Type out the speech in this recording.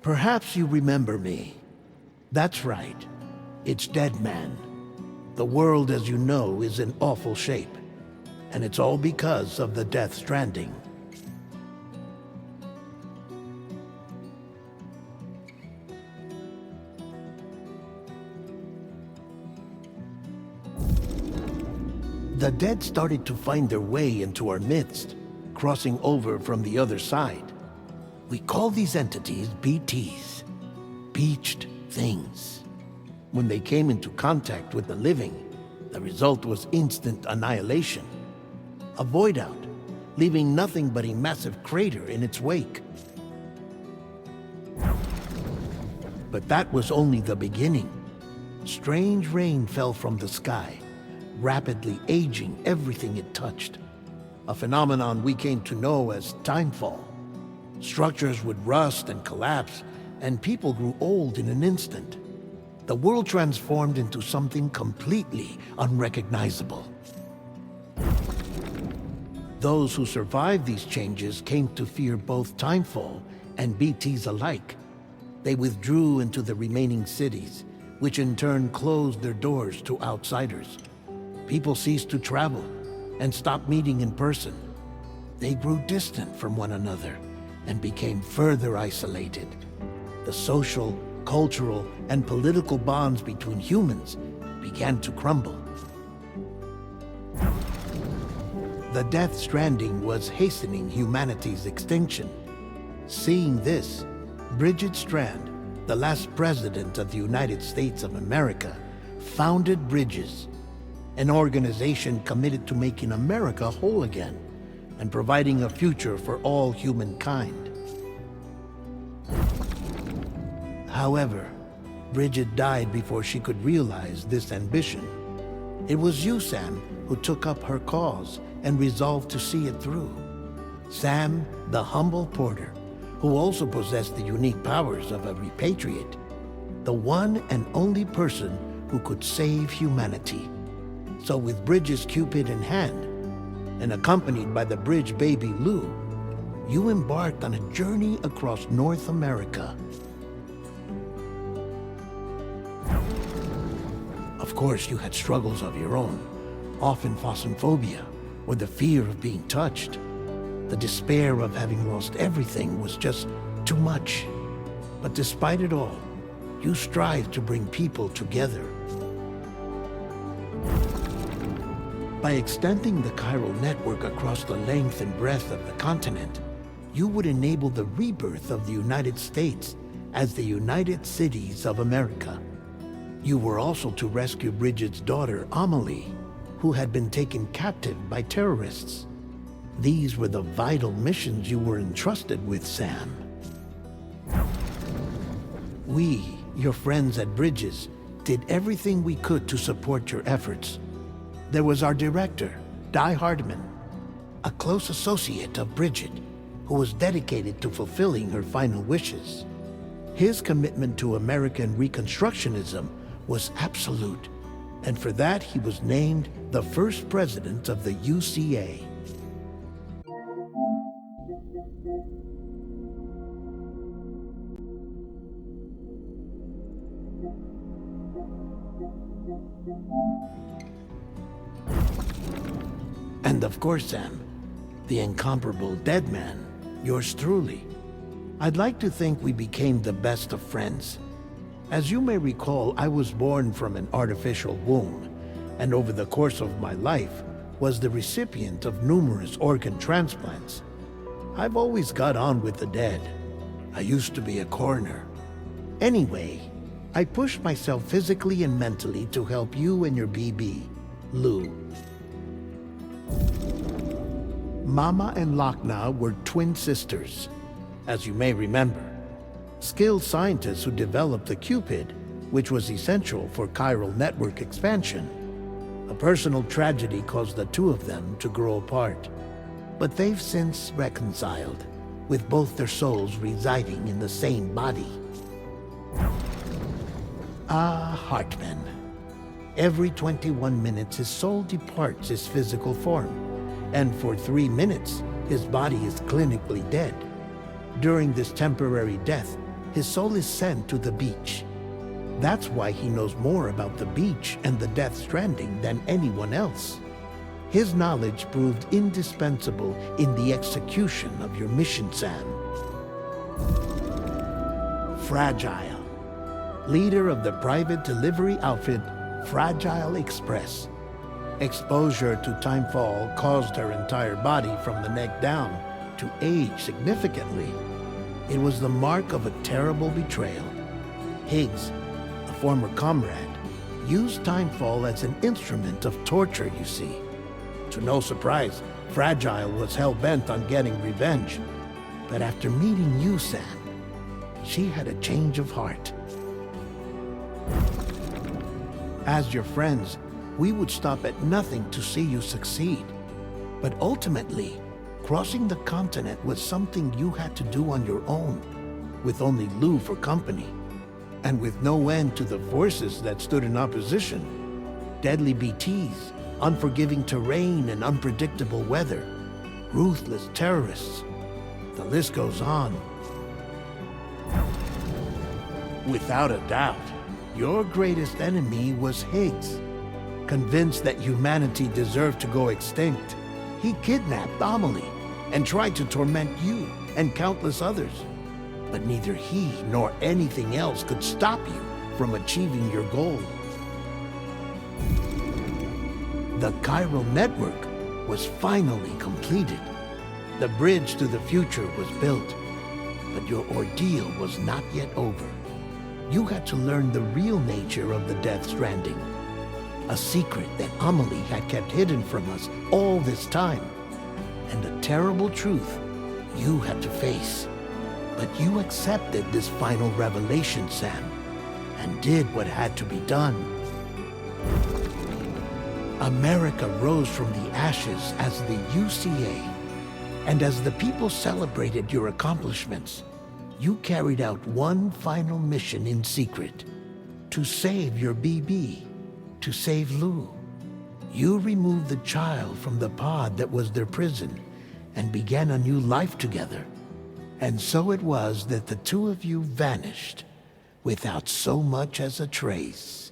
Perhaps you remember me. That's right. It's Deadman. The world, as you know, is in awful shape. And it's all because of the Death Stranding. The dead started to find their way into our midst, crossing over from the other side. We call these entities BTs, Beached Things. When they came into contact with the living, the result was instant annihilation. A void out, leaving nothing but a massive crater in its wake. But that was only the beginning. Strange rain fell from the sky, rapidly aging everything it touched. A phenomenon we came to know as timefall. Structures would rust and collapse, and people grew old in an instant. The world transformed into something completely unrecognizable. Those who survived these changes came to fear both timefall and BTs alike. They withdrew into the remaining cities, which in turn closed their doors to outsiders. People ceased to travel and stopped meeting in person. They grew distant from one another and became further isolated. The social, cultural, and political bonds between humans began to crumble. The Death Stranding was hastening humanity's extinction. Seeing this, Bridget Strand, the last president of the United States of America, founded Bridges, an organization committed to making America whole again and providing a future for all humankind. However, Bridget died before she could realize this ambition. It was you, Sam, who took up her cause and resolved to see it through. Sam, the humble porter, who also possessed the unique powers of a repatriate, the one and only person who could save humanity. So with Bridges' Cupid in hand, and accompanied by the bridge baby Lou, you embarked on a journey across North America. Of course, you had struggles of your own, often phasmophobia, or the fear of being touched. The despair of having lost everything was just too much. But despite it all, you strived to bring people together. By extending the chiral network across the length and breadth of the continent, you would enable the rebirth of the United States as the United Cities of America. You were also to rescue Bridget's daughter, Amelie, who had been taken captive by terrorists. These were the vital missions you were entrusted with, Sam. We, your friends at Bridges, did everything we could to support your efforts. There was our director, Di Hardman, a close associate of Bridget, who was dedicated to fulfilling her final wishes. His commitment to American Reconstructionism was absolute, and for that he was named the first president of the UCA. And of course, Sam, the incomparable Deadman, yours truly. I'd like to think we became the best of friends. As you may recall, I was born from an artificial womb, and over the course of my life, was the recipient of numerous organ transplants. I've always got on with the dead. I used to be a coroner. Anyway, I pushed myself physically and mentally to help you and your BB, Lou. Mama and Lakna were twin sisters, as you may remember. Skilled scientists who developed the Cupid, which was essential for chiral network expansion. A personal tragedy caused the two of them to grow apart. But they've since reconciled, with both their souls residing in the same body. Ah, Hartman. Every 21 minutes his soul departs his physical form, and for 3 minutes his body is clinically dead. During this temporary death, his soul is sent to the beach. That's why he knows more about the beach and the Death Stranding than anyone else. His knowledge proved indispensable in the execution of your mission, Sam. Fragile, leader of the private delivery outfit Fragile Express. Exposure to timefall caused her entire body from the neck down to age significantly. It was the mark of a terrible betrayal. Higgs, a former comrade, used timefall as an instrument of torture, you see. To no surprise, Fragile was hell-bent on getting revenge. But after meeting you, Sam, she had a change of heart. As your friends, we would stop at nothing to see you succeed. But ultimately, crossing the continent was something you had to do on your own, with only Lou for company, and with no end to the forces that stood in opposition. Deadly BTs, unforgiving terrain and unpredictable weather, ruthless terrorists. The list goes on. Without a doubt, your greatest enemy was Higgs. Convinced that humanity deserved to go extinct, he kidnapped Amelie and tried to torment you and countless others. But neither he nor anything else could stop you from achieving your goal. The Chiral network was finally completed. The bridge to the future was built, but your ordeal was not yet over. You had to learn the real nature of the Death Stranding, a secret that Amelie had kept hidden from us all this time, and a terrible truth you had to face. But you accepted this final revelation, Sam, and did what had to be done. America rose from the ashes as the UCA, and as the people celebrated your accomplishments, you carried out one final mission in secret, to save your BB, to save Lou. You removed the child from the pod that was their prison and began a new life together. And so it was that the two of you vanished without so much as a trace.